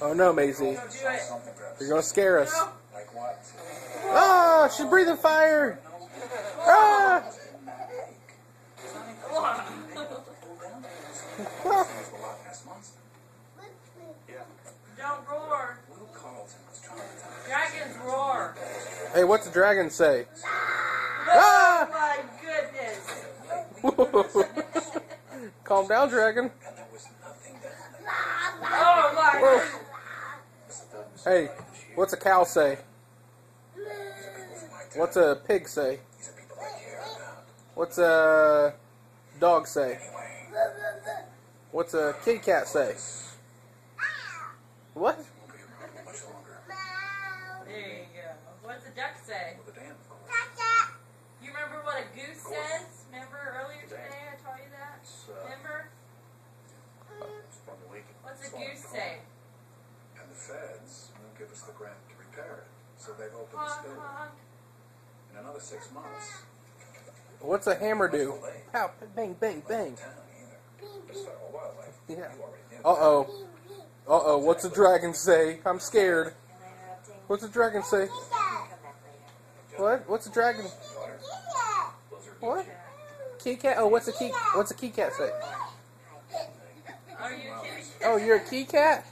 Oh no, Maisie. Don't do it. You're gonna scare us. No. Ah, she's breathing fire. Ah! Don't roar. Dragons roar. Hey, what's the dragon say? Oh Ah! my goodness. Calm down, dragon. Oh my Whoa. goodness. Hey, what's a cow say? What's a pig say? What's a dog say? What's a kitty cat say? What? There you go. What's a duck say? You remember what a goose says? Remember earlier today I taught you that? Remember? What's a goose say? And the feds won't give us the grant to repair it, so they've opened the Honk, spill. honk. In another 6 months, What's a hammer do? Pow, bang, bang, bang. town either. As federal wildlife, Yeah. you already knew. Uh-oh. Uh-oh, what's a dragon say? I'm scared. What's a dragon say? What? What's a dragon? What? Kitty cat? Oh, what's a kitty cat say? Are you kidding? Oh, you're a kitty cat?